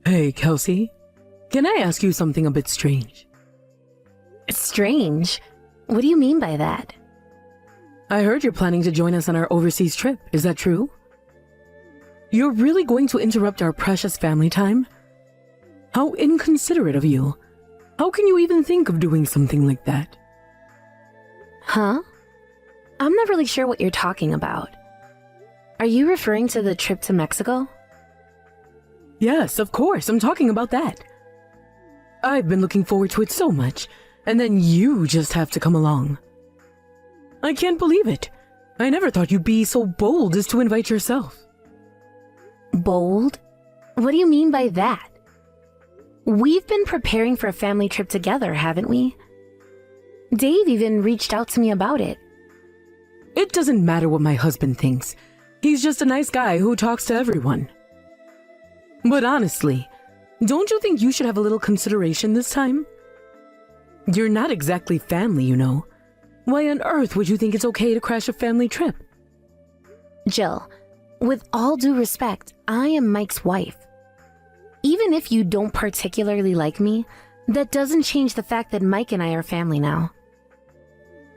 Hey, Kelsey. Can I ask you something a bit strange? Strange? What do you mean by that? I heard you're planning to join us on our overseas trip. Is that true? You're really going to interrupt our precious family time? How inconsiderate of you. How can you even think of doing something like that? Huh? I'm not really sure what you're talking about. Are you referring to the trip to Mexico? Yes, of course. I'm talking about that. I've been looking forward to it so much, and then you just have to come along. I can't believe it. I never thought you'd be so bold as to invite yourself. Bold? What do you mean by that? We've been preparing for a family trip together, haven't we? Dave even reached out to me about it. It doesn't matter what my husband thinks. He's just a nice guy who talks to everyone. But honestly, don't you think you should have a little consideration this time? You're not exactly family, you know. Why on earth would you think it's okay to crash a family trip? Jill, with all due respect, I am Mike's wife. Even if you don't particularly like me, that doesn't change the fact that Mike and I are family now.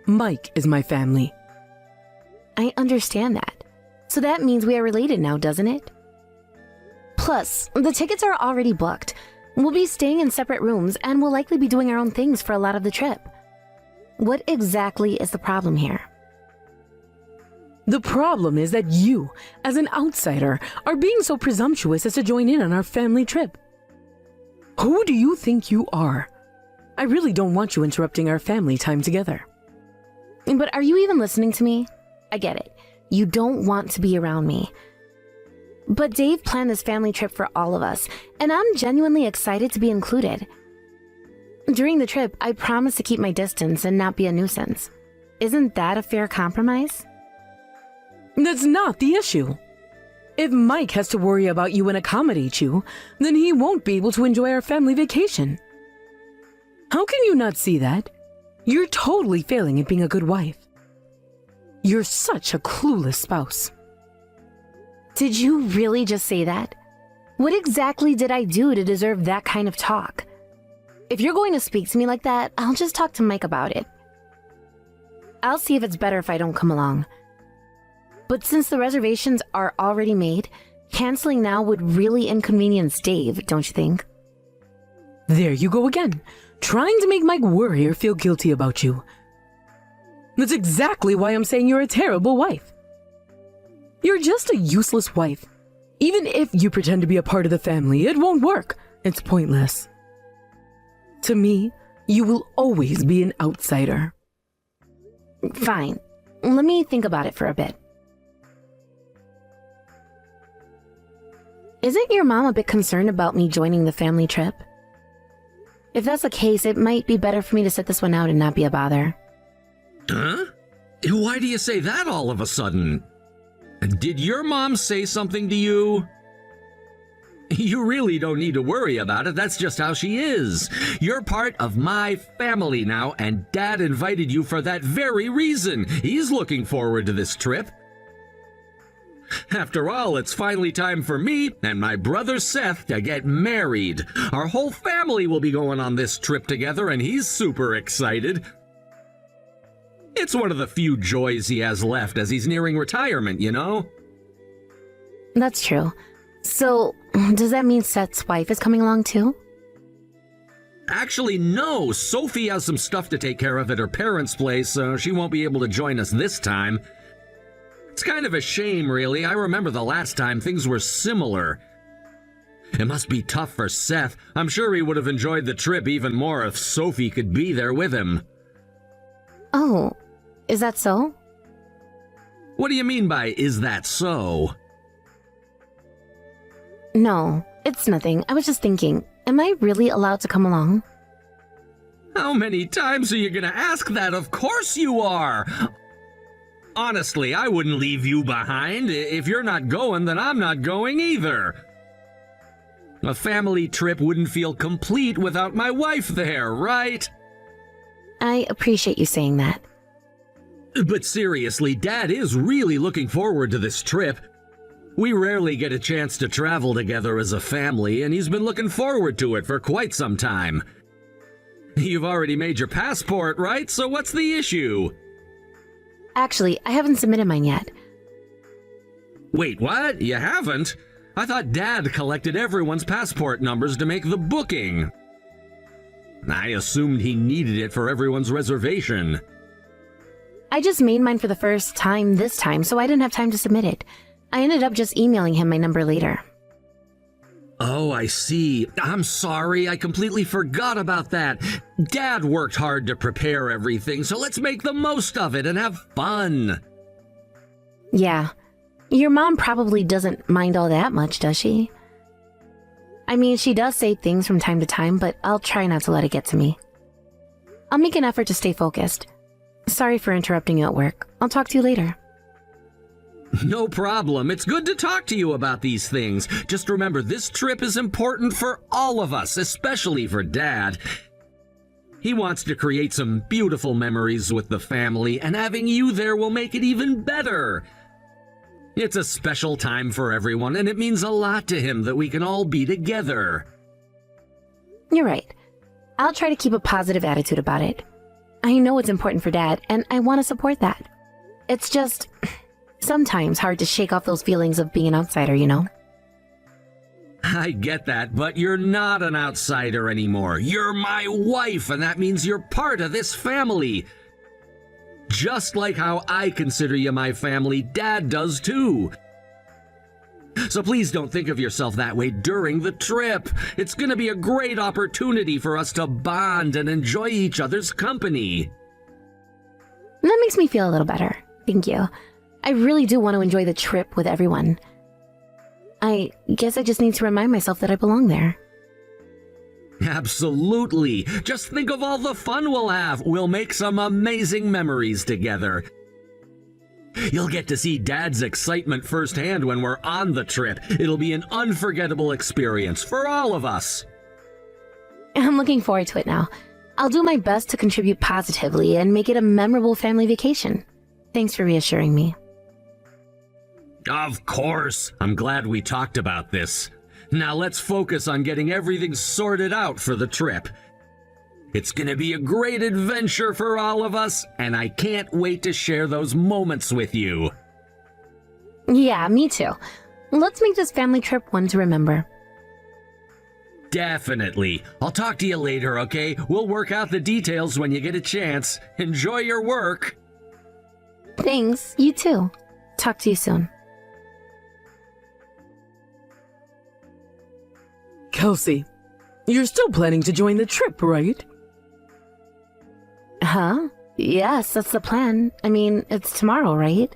Mike is my family. I understand that. So that means we are related now, doesn't it? Plus, the tickets are already booked. We'll be staying in separate rooms and we'll likely be doing our own things for a lot of the trip. What exactly is the problem here? The problem is that you, as an outsider, are being so presumptuous as to join in on our family trip. Who do you think you are? I really don't want you interrupting our family time together. But are you even listening to me? I get it. You don't want to be around me. But Dave planned this family trip for all of us, and I'm genuinely excited to be included. During the trip, I promised to keep my distance and not be a nuisance. Isn't that a fair compromise? That's not the issue. If Mike has to worry about you and accommodate you, then he won't be able to enjoy our family vacation. How can you not see that? You're totally failing at being a good wife. You're such a clueless spouse. Did you really just say that? What exactly did I do to deserve that kind of talk? If you're going to speak to me like that, I'll just talk to Mike about it. I'll see if it's better if I don't come along. But since the reservations are already made, canceling now would really inconvenience Dave, don't you think? There you go again, trying to make Mike worry or feel guilty about you. That's exactly why I'm saying you're a terrible wife. You're just a useless wife. Even if you pretend to be a part of the family, it won't work. It's pointless. To me, you will always be an outsider. Fine. Let me think about it for a bit. Isn't your mom a bit concerned about me joining the family trip? If that's the case, it might be better for me to sit this one out and not be a bother. Huh? Why do you say that all of a sudden? Did your mom say something to you? You really don't need to worry about it. That's just how she is. You're part of my family now, and Dad invited you for that very reason. He's looking forward to this trip. After all, it's finally time for me and my brother Seth to get married. Our whole family will be going on this trip together, and he's super excited. It's one of the few joys he has left as he's nearing retirement, you know? That's true. So, does that mean Seth's wife is coming along too? Actually, no. Sophie has some stuff to take care of at her parents' place, so she won't be able to join us this time. It's kind of a shame, really. I remember the last time things were similar. It must be tough for Seth. I'm sure he would have enjoyed the trip even more if Sophie could be there with him. Oh, is that so? What do you mean by, is that so? No, it's nothing. I was just thinking, am I really allowed to come along? How many times are you gonna ask that? Of course you are! Honestly, I wouldn't leave you behind. If you're not going, then I'm not going either. A family trip wouldn't feel complete without my wife there, right? I appreciate you saying that. But seriously, Dad is really looking forward to this trip. We rarely get a chance to travel together as a family, and he's been looking forward to it for quite some time. You've already made your passport, right? So what's the issue? Actually, I haven't submitted mine yet. Wait, what? You haven't? I thought Dad collected everyone's passport numbers to make the booking. I assumed he needed it for everyone's reservation. I just made mine for the first time this time, so I didn't have time to submit it. I ended up just emailing him my number later. Oh, I see. I'm sorry, I completely forgot about that. Dad worked hard to prepare everything, so let's make the most of it and have fun. Yeah. Your mom probably doesn't mind all that much, does she? I mean, she does say things from time to time, but I'll try not to let it get to me. I'll make an effort to stay focused. Sorry for interrupting you at work. I'll talk to you later. No problem. It's good to talk to you about these things. Just remember, this trip is important for all of us, especially for Dad. He wants to create some beautiful memories with the family, and having you there will make it even better. It's a special time for everyone, and it means a lot to him that we can all be together. You're right. I'll try to keep a positive attitude about it. I know it's important for Dad, and I want to support that. It's just sometimes hard to shake off those feelings of being an outsider, you know? I get that, but you're not an outsider anymore. You're my wife, and that means you're part of this family. Just like how I consider you my family, Dad does too. So please don't think of yourself that way during the trip. It's going to be a great opportunity for us to bond and enjoy each other's company. That makes me feel a little better. Thank you. I really do want to enjoy the trip with everyone. I guess I just need to remind myself that I belong there. Absolutely. Just think of all the fun we'll have. We'll make some amazing memories together. You'll get to see Dad's excitement firsthand when we're on the trip. It'll be an unforgettable experience for all of us. I'm looking forward to it now. I'll do my best to contribute positively and make it a memorable family vacation. Thanks for reassuring me. Of course. I'm glad we talked about this. Now let's focus on getting everything sorted out for the trip. It's gonna be a great adventure for all of us, and I can't wait to share those moments with you. Yeah, me too. Let's make this family trip one to remember. Definitely. I'll talk to you later, okay? We'll work out the details when you get a chance. Enjoy your work. Thanks, you too. Talk to you soon. Kelsey, you're still planning to join the trip, right? Huh? Yes, that's the plan. I mean, it's tomorrow, right?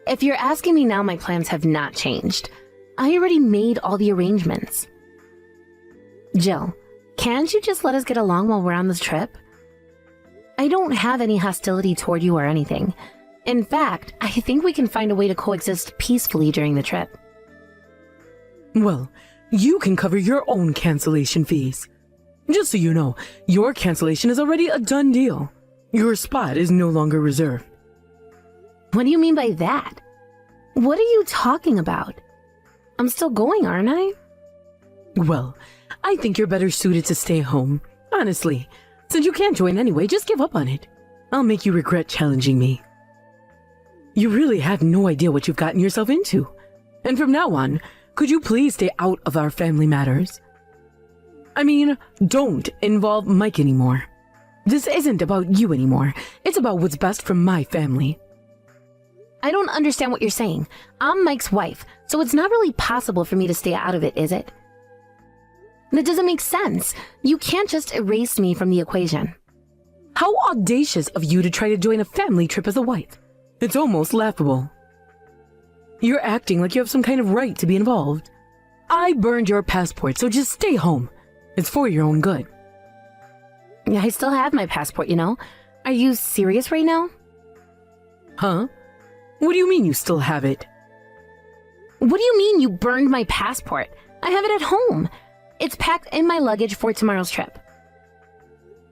If you're asking me now, my plans have not changed. I already made all the arrangements. Jill, can't you just let us get along while we're on this trip? I don't have any hostility toward you or anything. In fact, I think we can find a way to coexist peacefully during the trip. Well, you can cover your own cancellation fees. Just so you know, your cancellation is already a done deal. Your spot is no longer reserved. What do you mean by that? What are you talking about? I'm still going, aren't I? Well, I think you're better suited to stay home. Honestly, since you can't join anyway, just give up on it. I'll make you regret challenging me. You really have no idea what you've gotten yourself into. And from now on, could you please stay out of our family matters? I mean, don't involve Mike anymore. This isn't about you anymore. It's about what's best for my family. I don't understand what you're saying. I'm Mike's wife, so it's not really possible for me to stay out of it, is it? That doesn't make sense. You can't just erase me from the equation. How audacious of you to try to join a family trip as a wife. It's almost laughable. You're acting like you have some kind of right to be involved. I burned your passport, so just stay home. It's for your own good. Yeah, I still have my passport, you know. Are you serious right now? Huh? What do you mean you still have it? What do you mean you burned my passport? I have it at home. It's packed in my luggage for tomorrow's trip.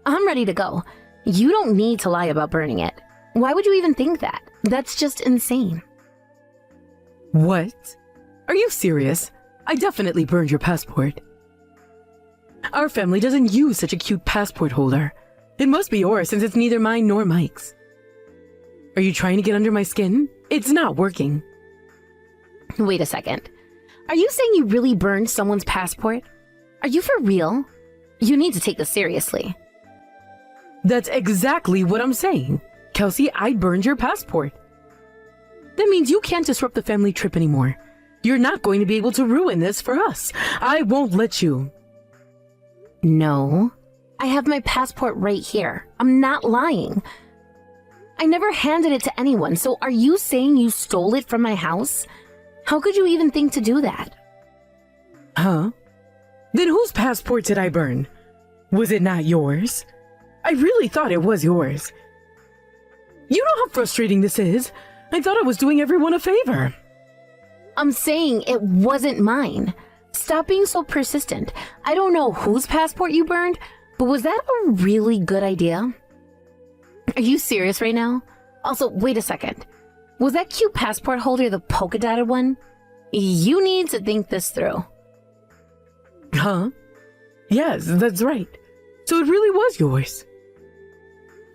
I'm ready to go. You don't need to lie about burning it. Why would you even think that? That's just insane. What? Are you serious? I definitely burned your passport. Our family doesn't use such a cute passport holder. It must be yours since it's neither mine nor Mike's. Are you trying to get under my skin? It's not working. Wait a second. Are you saying you really burned someone's passport? Are you for real? You need to take this seriously. That's exactly what I'm saying. Kelsey, I burned your passport. That means you can't disrupt the family trip anymore. You're not going to be able to ruin this for us. I won't let you. No. I have my passport right here. I'm not lying. I never handed it to anyone, so are you saying you stole it from my house? How could you even think to do that? Huh? Then whose passport did I burn? Was it not yours? I really thought it was yours. You know how frustrating this is. I thought I was doing everyone a favor. I'm saying it wasn't mine. Stop being so persistent. I don't know whose passport you burned, but was that a really good idea? Are you serious right now? Also, wait a second. Was that cute passport holder the polka dotted one? You need to think this through. Huh? Yes, that's right. So it really was yours.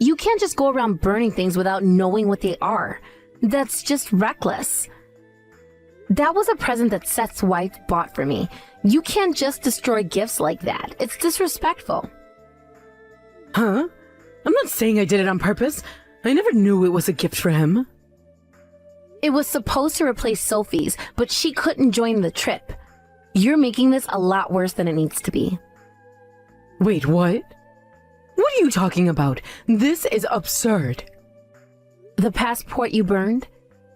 You can't just go around burning things without knowing what they are. That's just reckless. That was a present that Seth's wife bought for me. You can't just destroy gifts like that. It's disrespectful. Huh? I'm not saying I did it on purpose. I never knew it was a gift for him. It was supposed to replace Sophie's, but she couldn't join the trip. You're making this a lot worse than it needs to be. Wait, what? What are you talking about? This is absurd. The passport you burned?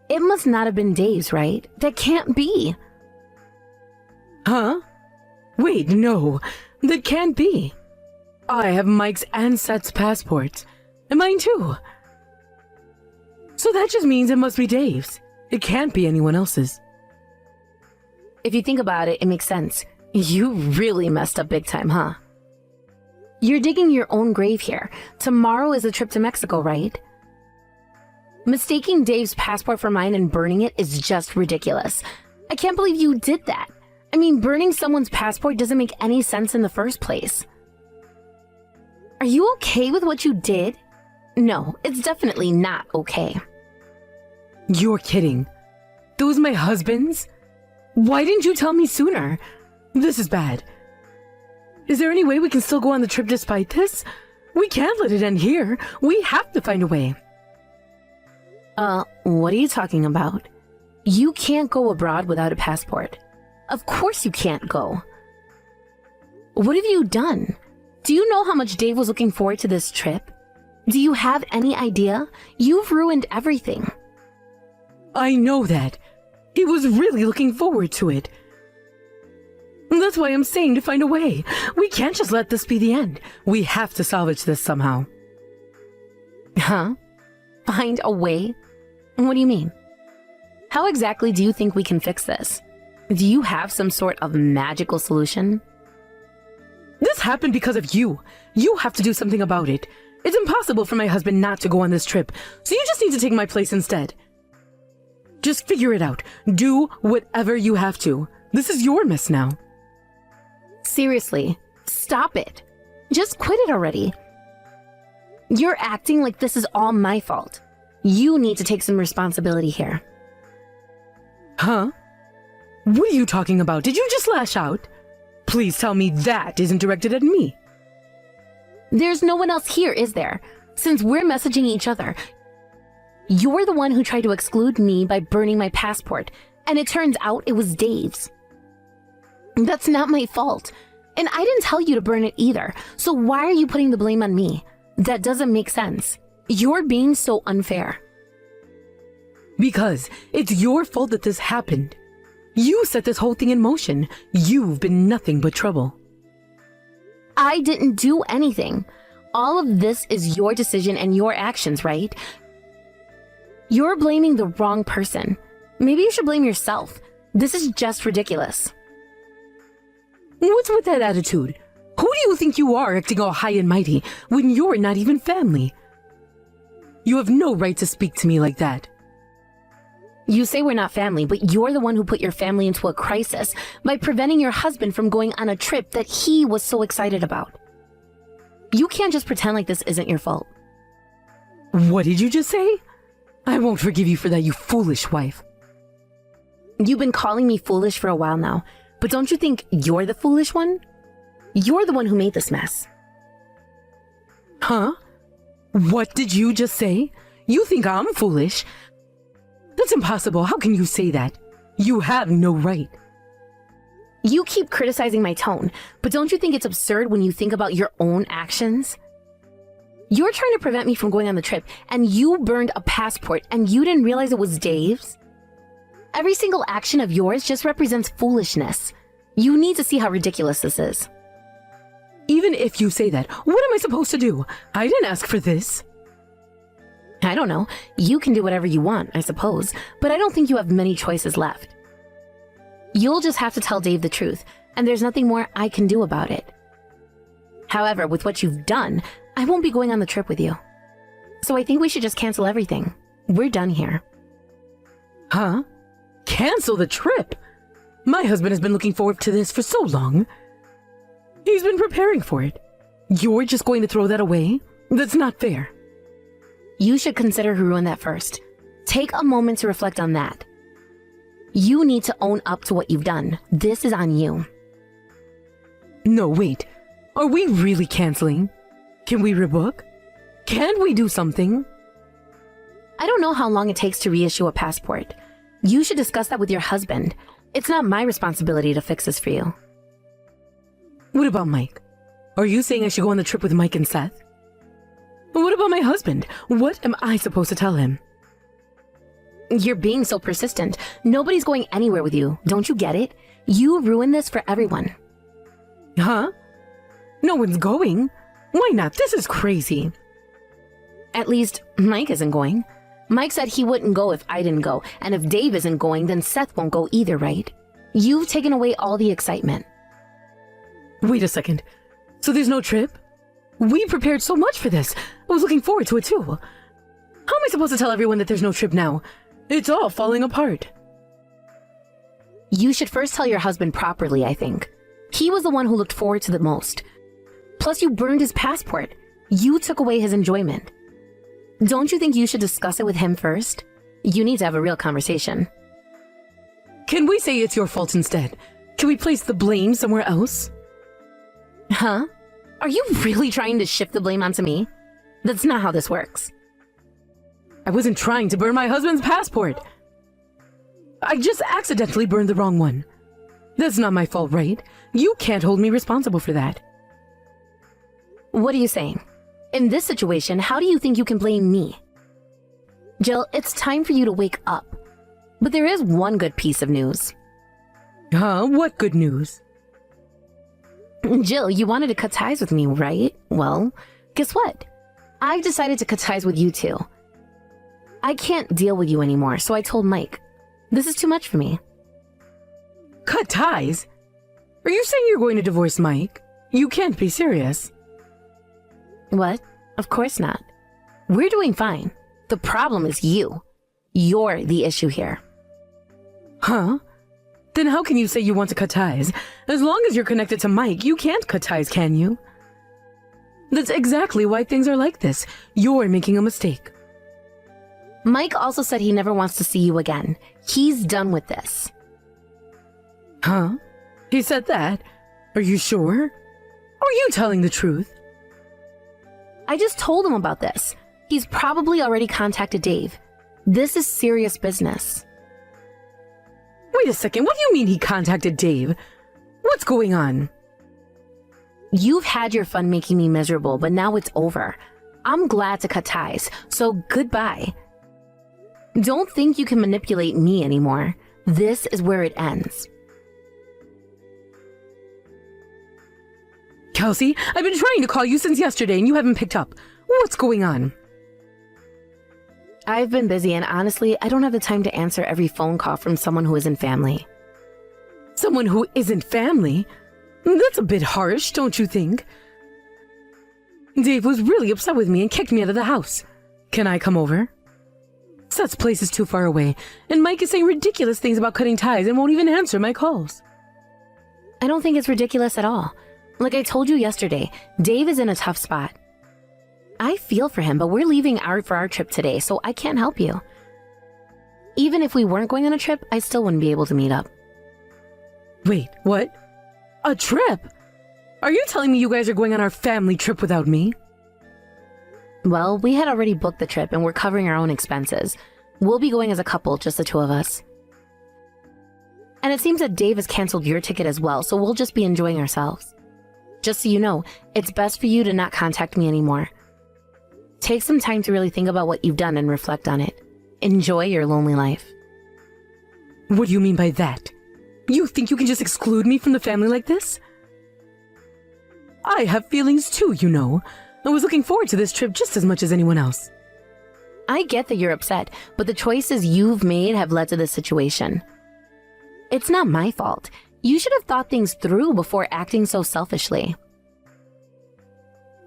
It must not have been Dave's, right? That can't be. Huh? Wait, no. That can't be. I have Mike's and Seth's passports. And mine too. So that just means it must be Dave's. It can't be anyone else's. If you think about it, it makes sense. You really messed up big time, huh? You're digging your own grave here. Tomorrow is a trip to Mexico, right? Mistaking Dave's passport for mine and burning it is just ridiculous. I can't believe you did that. I mean, burning someone's passport doesn't make any sense in the first place. Are you okay with what you did? No, it's definitely not okay. You're kidding. Those my husband's? Why didn't you tell me sooner? This is bad. Is there any way we can still go on the trip despite this? We can't let it end here. We have to find a way. What are you talking about? You can't go abroad without a passport. Of course you can't go. What have you done? Do you know how much Dave was looking forward to this trip? Do you have any idea? You've ruined everything. I know that. He was really looking forward to it. That's why I'm saying to find a way. We can't just let this be the end. We have to salvage this somehow. Huh? Find a way? What do you mean? How exactly do you think we can fix this? Do you have some sort of magical solution? This happened because of you. You have to do something about it. It's impossible for my husband not to go on this trip, so you just need to take my place instead. Just figure it out. Do whatever you have to. This is your mess now. Seriously, stop it. Just quit it already. You're acting like this is all my fault. You need to take some responsibility here. Huh? What are you talking about? Did you just lash out? Please tell me that isn't directed at me. There's no one else here, is there? Since we're messaging each other, you're the one who tried to exclude me by burning my passport, and it turns out it was Dave's. That's not my fault, and I didn't tell you to burn it either, so why are you putting the blame on me? That doesn't make sense. You're being so unfair. Because it's your fault that this happened. You set this whole thing in motion. You've been nothing but trouble. I didn't do anything. All of this is your decision and your actions, right? You're blaming the wrong person. Maybe you should blame yourself. This is just ridiculous. What's with that attitude? Who do you think you are acting all high and mighty when you're not even family? You have no right to speak to me like that. You say we're not family, but you're the one who put your family into a crisis by preventing your husband from going on a trip that he was so excited about. You can't just pretend like this isn't your fault. What did you just say? I won't forgive you for that, you foolish wife. You've been calling me foolish for a while now, but don't you think you're the foolish one? You're the one who made this mess. Huh? What did you just say? You think I'm foolish? That's impossible. How can you say that? You have no right. You keep criticizing my tone, but don't you think it's absurd when you think about your own actions? You're trying to prevent me from going on the trip, and you burned a passport, and you didn't realize it was Dave's? Every single action of yours just represents foolishness. You need to see how ridiculous this is. Even if you say that, what am I supposed to do? I didn't ask for this. I don't know. You can do whatever you want, I suppose, but I don't think you have many choices left. You'll just have to tell Dave the truth, and there's nothing more I can do about it. However, with what you've done, I won't be going on the trip with you. So I think we should just cancel everything. We're done here. Huh? Cancel the trip? My husband has been looking forward to this for so long. He's been preparing for it. You're just going to throw that away? That's not fair. You should consider who ruined that first. Take a moment to reflect on that. You need to own up to what you've done. This is on you. No, wait. Are we really canceling? Can we rebook? Can't we do something? I don't know how long it takes to reissue a passport. You should discuss that with your husband. It's not my responsibility to fix this for you. What about Mike? Are you saying I should go on the trip with Mike and Seth? What about my husband? What am I supposed to tell him? You're being so persistent. Nobody's going anywhere with you. Don't you get it? You ruined this for everyone. Huh? No one's going? Why not? This is crazy. At least, Mike isn't going. Mike said he wouldn't go if I didn't go, and if Dave isn't going, then Seth won't go either, right? You've taken away all the excitement. Wait a second. So there's no trip? We prepared so much for this. I was looking forward to it too. How am I supposed to tell everyone that there's no trip now? It's all falling apart. You should first tell your husband properly, I think. He was the one who looked forward to the most. Plus, you burned his passport. You took away his enjoyment. Don't you think you should discuss it with him first? You need to have a real conversation. Can we say it's your fault instead? Can we place the blame somewhere else? Huh? Are you really trying to shift the blame onto me? That's not how this works. I wasn't trying to burn my husband's passport. I just accidentally burned the wrong one. That's not my fault, right? You can't hold me responsible for that. What are you saying? In this situation, how do you think you can blame me? Jill, it's time for you to wake up. But there is one good piece of news. Huh? What good news? Jill, you wanted to cut ties with me, right? Well, guess what? I've decided to cut ties with you too. I can't deal with you anymore, so I told Mike. This is too much for me. Cut ties? Are you saying you're going to divorce Mike? You can't be serious. What? Of course not. We're doing fine. The problem is you. You're the issue here. Huh? Then how can you say you want to cut ties? As long as you're connected to Mike, you can't cut ties, can you? That's exactly why things are like this. You're making a mistake. Mike also said he never wants to see you again. He's done with this. Huh? He said that? Are you sure? Are you telling the truth? I just told him about this. He's probably already contacted Dave. This is serious business. Wait a second, what do you mean he contacted Dave? What's going on? You've had your fun making me miserable, but now it's over. I'm glad to cut ties, so goodbye. Don't think you can manipulate me anymore. This is where it ends. Kelsey, I've been trying to call you since yesterday and you haven't picked up. What's going on? I've been busy and honestly, I don't have the time to answer every phone call from someone who isn't family. Someone who isn't family? That's a bit harsh, don't you think? Dave was really upset with me and kicked me out of the house. Can I come over? Seth's place is too far away, and Mike is saying ridiculous things about cutting ties and won't even answer my calls. I don't think it's ridiculous at all. Like I told you yesterday, Dave is in a tough spot. I feel for him, but we're leaving for our trip today, so I can't help you. Even if we weren't going on a trip, I still wouldn't be able to meet up. Wait, what? A trip? Are you telling me you guys are going on our family trip without me? Well, we had already booked the trip and we're covering our own expenses. We'll be going as a couple, just the two of us. And it seems that Dave has canceled your ticket as well, so we'll just be enjoying ourselves. Just so you know, it's best for you to not contact me anymore. Take some time to really think about what you've done and reflect on it. Enjoy your lonely life. What do you mean by that? You think you can just exclude me from the family like this? I have feelings too, you know. I was looking forward to this trip just as much as anyone else. I get that you're upset, but the choices you've made have led to this situation. It's not my fault. You should have thought things through before acting so selfishly.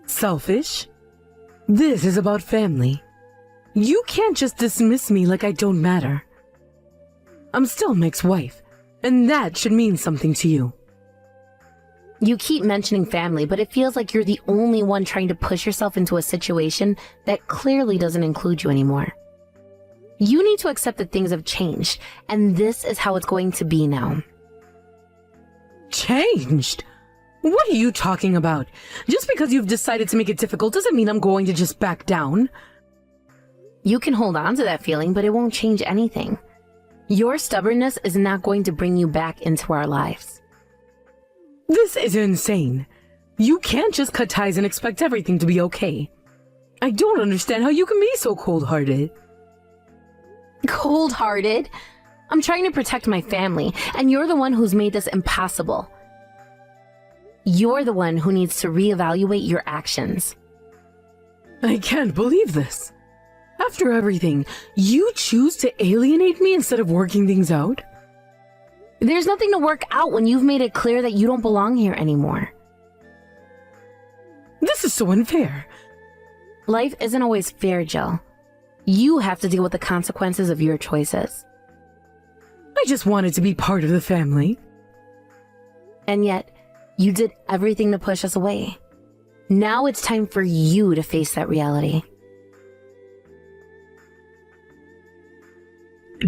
Selfish? This is about family. You can't just dismiss me like I don't matter. I'm still Mike's wife, and that should mean something to you. You keep mentioning family, but it feels like you're the only one trying to push yourself into a situation that clearly doesn't include you anymore. You need to accept that things have changed, and this is how it's going to be now. Changed? What are you talking about? Just because you've decided to make it difficult doesn't mean I'm going to just back down. You can hold on to that feeling, but it won't change anything. Your stubbornness is not going to bring you back into our lives. This is insane. You can't just cut ties and expect everything to be okay. I don't understand how you can be so cold-hearted. Cold-hearted? I'm trying to protect my family, and you're the one who's made this impossible. You're the one who needs to reevaluate your actions. I can't believe this. After everything, you choose to alienate me instead of working things out? There's nothing to work out when you've made it clear that you don't belong here anymore. This is so unfair. Life isn't always fair, Jill. You have to deal with the consequences of your choices. I just wanted to be part of the family. And yet, you did everything to push us away. Now it's time for you to face that reality.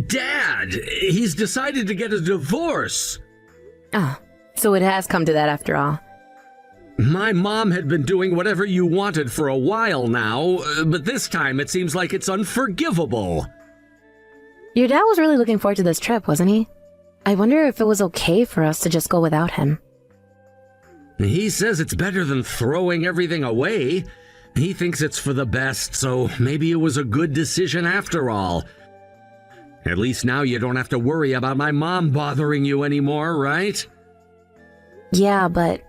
Dad, he's decided to get a divorce. Ah, so it has come to that after all. My mom had been doing whatever you wanted for a while now, but this time it seems like it's unforgivable. Your dad was really looking forward to this trip, wasn't he? I wonder if it was okay for us to just go without him. He says it's better than throwing everything away. He thinks it's for the best, so maybe it was a good decision after all. At least now you don't have to worry about my mom bothering you anymore, right? Yeah, but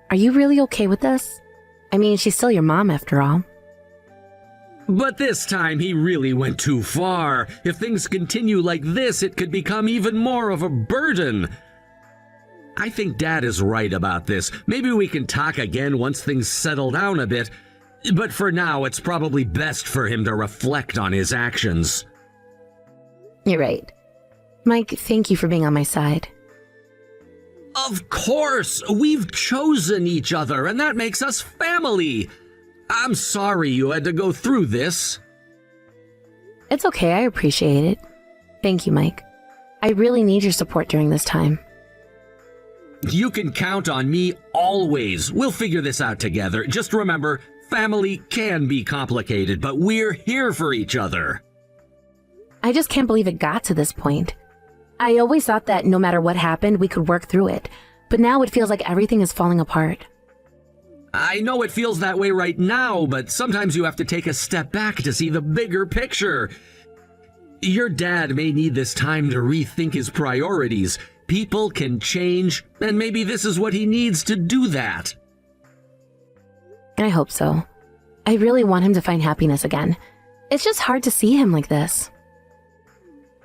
are you really okay with this? I mean, she's still your mom after all. But this time he really went too far. If things continue like this, it could become even more of a burden. I think Dad is right about this. Maybe we can talk again once things settle down a bit. But for now, it's probably best for him to reflect on his actions. You're right. Mike, thank you for being on my side. Of course! We've chosen each other, and that makes us family! I'm sorry you had to go through this. It's okay, I appreciate it. Thank you, Mike. I really need your support during this time. You can count on me always. We'll figure this out together. Just remember, family can be complicated, but we're here for each other. I just can't believe it got to this point. I always thought that no matter what happened, we could work through it. But now it feels like everything is falling apart. I know it feels that way right now, but sometimes you have to take a step back to see the bigger picture. Your dad may need this time to rethink his priorities. People can change, and maybe this is what he needs to do that. I hope so. I really want him to find happiness again. It's just hard to see him like this.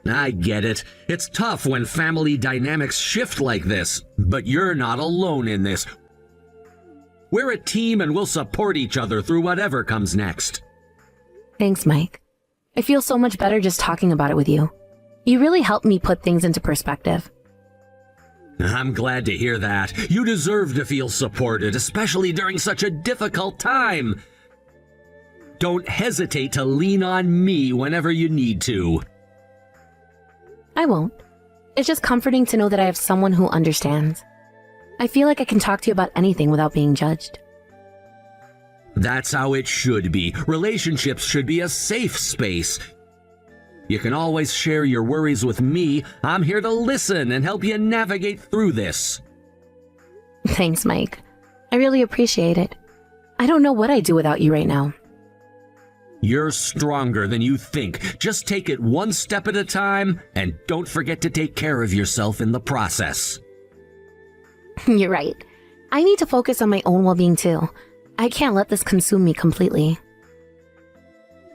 I get it. It's tough when family dynamics shift like this, but you're not alone in this. We're a team and we'll support each other through whatever comes next. Thanks, Mike. I feel so much better just talking about it with you. You really helped me put things into perspective. I'm glad to hear that. You deserve to feel supported, especially during such a difficult time. Don't hesitate to lean on me whenever you need to. I won't. It's just comforting to know that I have someone who understands. I feel like I can talk to you about anything without being judged. That's how it should be. Relationships should be a safe space. You can always share your worries with me. I'm here to listen and help you navigate through this. Thanks, Mike. I really appreciate it. I don't know what I'd do without you right now. You're stronger than you think. Just take it one step at a time, and don't forget to take care of yourself in the process. You're right. I need to focus on my own well-being too. I can't let this consume me completely.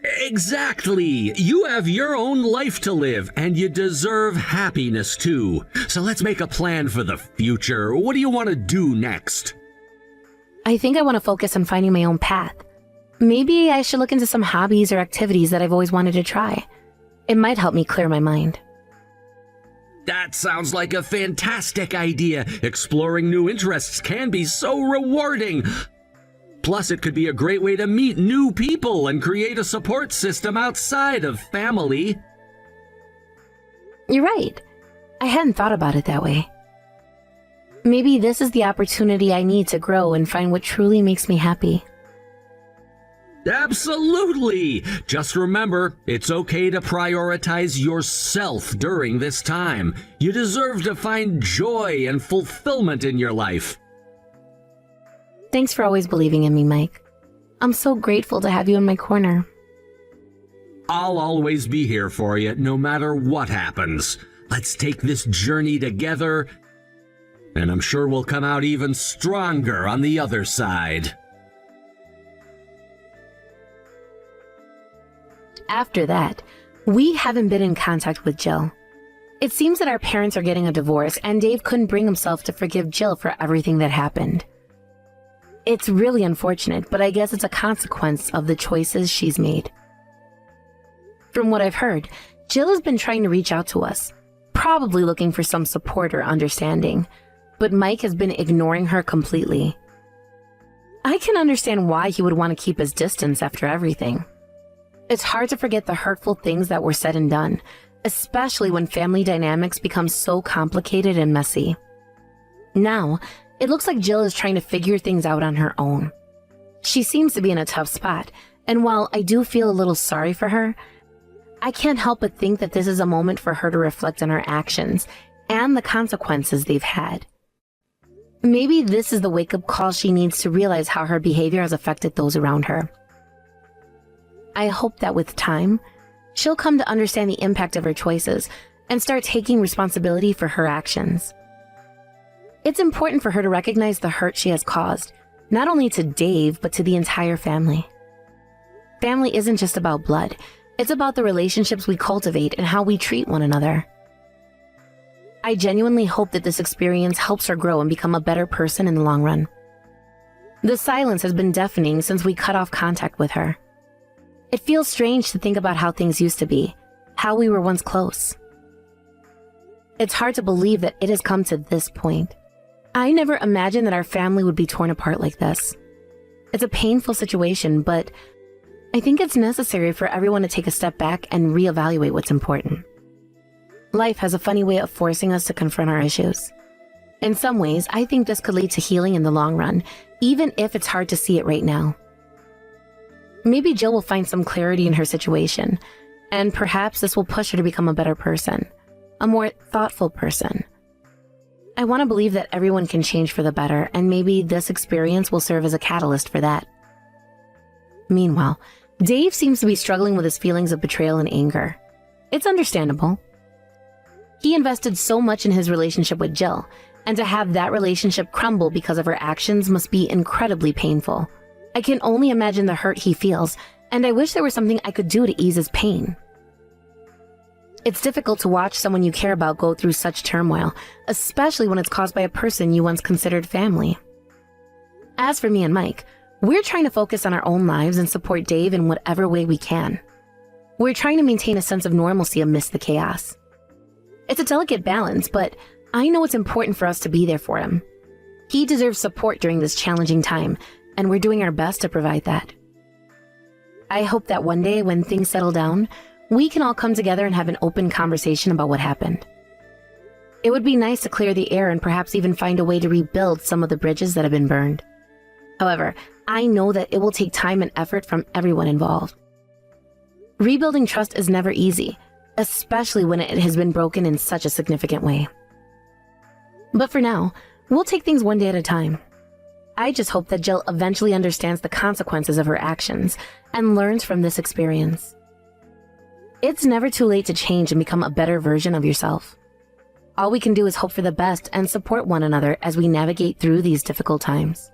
Exactly! You have your own life to live, and you deserve happiness too. So let's make a plan for the future. What do you want to do next? I think I want to focus on finding my own path. Maybe I should look into some hobbies or activities that I've always wanted to try. It might help me clear my mind. That sounds like a fantastic idea. Exploring new interests can be so rewarding. Plus, it could be a great way to meet new people and create a support system outside of family. You're right. I hadn't thought about it that way. Maybe this is the opportunity I need to grow and find what truly makes me happy. Absolutely! Just remember, it's okay to prioritize yourself during this time. You deserve to find joy and fulfillment in your life. Thanks for always believing in me, Mike. I'm so grateful to have you in my corner. I'll always be here for you, no matter what happens. Let's take this journey together, and I'm sure we'll come out even stronger on the other side. After that, we haven't been in contact with Jill. It seems that our parents are getting a divorce, and Dave couldn't bring himself to forgive Jill for everything that happened. It's really unfortunate, but I guess it's a consequence of the choices she's made. From what I've heard, Jill has been trying to reach out to us, probably looking for some support or understanding, but Mike has been ignoring her completely. I can understand why he would want to keep his distance after everything. It's hard to forget the hurtful things that were said and done, especially when family dynamics become so complicated and messy. Now, it looks like Jill is trying to figure things out on her own. She seems to be in a tough spot, and while I do feel a little sorry for her, I can't help but think that this is a moment for her to reflect on her actions and the consequences they've had. Maybe this is the wake-up call she needs to realize how her behavior has affected those around her. I hope that with time, she'll come to understand the impact of her choices and start taking responsibility for her actions. It's important for her to recognize the hurt she has caused, not only to Dave, but to the entire family. Family isn't just about blood. It's about the relationships we cultivate and how we treat one another. I genuinely hope that this experience helps her grow and become a better person in the long run. The silence has been deafening since we cut off contact with her. It feels strange to think about how things used to be, how we were once close. It's hard to believe that it has come to this point. I never imagined that our family would be torn apart like this. It's a painful situation, but I think it's necessary for everyone to take a step back and reevaluate what's important. Life has a funny way of forcing us to confront our issues. In some ways, I think this could lead to healing in the long run, even if it's hard to see it right now. Maybe Jill will find some clarity in her situation, and perhaps this will push her to become a better person, a more thoughtful person. I want to believe that everyone can change for the better, and maybe this experience will serve as a catalyst for that. Meanwhile, Dave seems to be struggling with his feelings of betrayal and anger. It's understandable. He invested so much in his relationship with Jill, and to have that relationship crumble because of her actions must be incredibly painful. I can only imagine the hurt he feels, and I wish there was something I could do to ease his pain. It's difficult to watch someone you care about go through such turmoil, especially when it's caused by a person you once considered family. As for me and Mike, we're trying to focus on our own lives and support Dave in whatever way we can. We're trying to maintain a sense of normalcy amidst the chaos. It's a delicate balance, but I know it's important for us to be there for him. He deserves support during this challenging time, and we're doing our best to provide that. I hope that one day when things settle down, we can all come together and have an open conversation about what happened. It would be nice to clear the air and perhaps even find a way to rebuild some of the bridges that have been burned. However, I know that it will take time and effort from everyone involved. Rebuilding trust is never easy, especially when it has been broken in such a significant way. But for now, we'll take things one day at a time. I just hope that Jill eventually understands the consequences of her actions and learns from this experience. It's never too late to change and become a better version of yourself. All we can do is hope for the best and support one another as we navigate through these difficult times.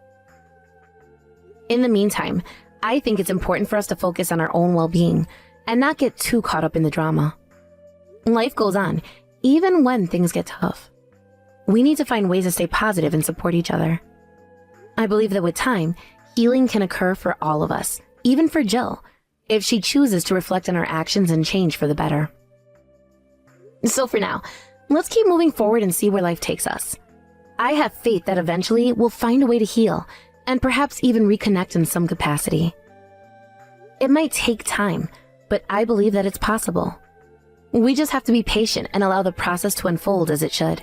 In the meantime, I think it's important for us to focus on our own well-being and not get too caught up in the drama. Life goes on, even when things get tough. We need to find ways to stay positive and support each other. I believe that with time, healing can occur for all of us, even for Jill, if she chooses to reflect on her actions and change for the better. So for now, let's keep moving forward and see where life takes us. I have faith that eventually we'll find a way to heal and perhaps even reconnect in some capacity. It might take time, but I believe that it's possible. We just have to be patient and allow the process to unfold as it should.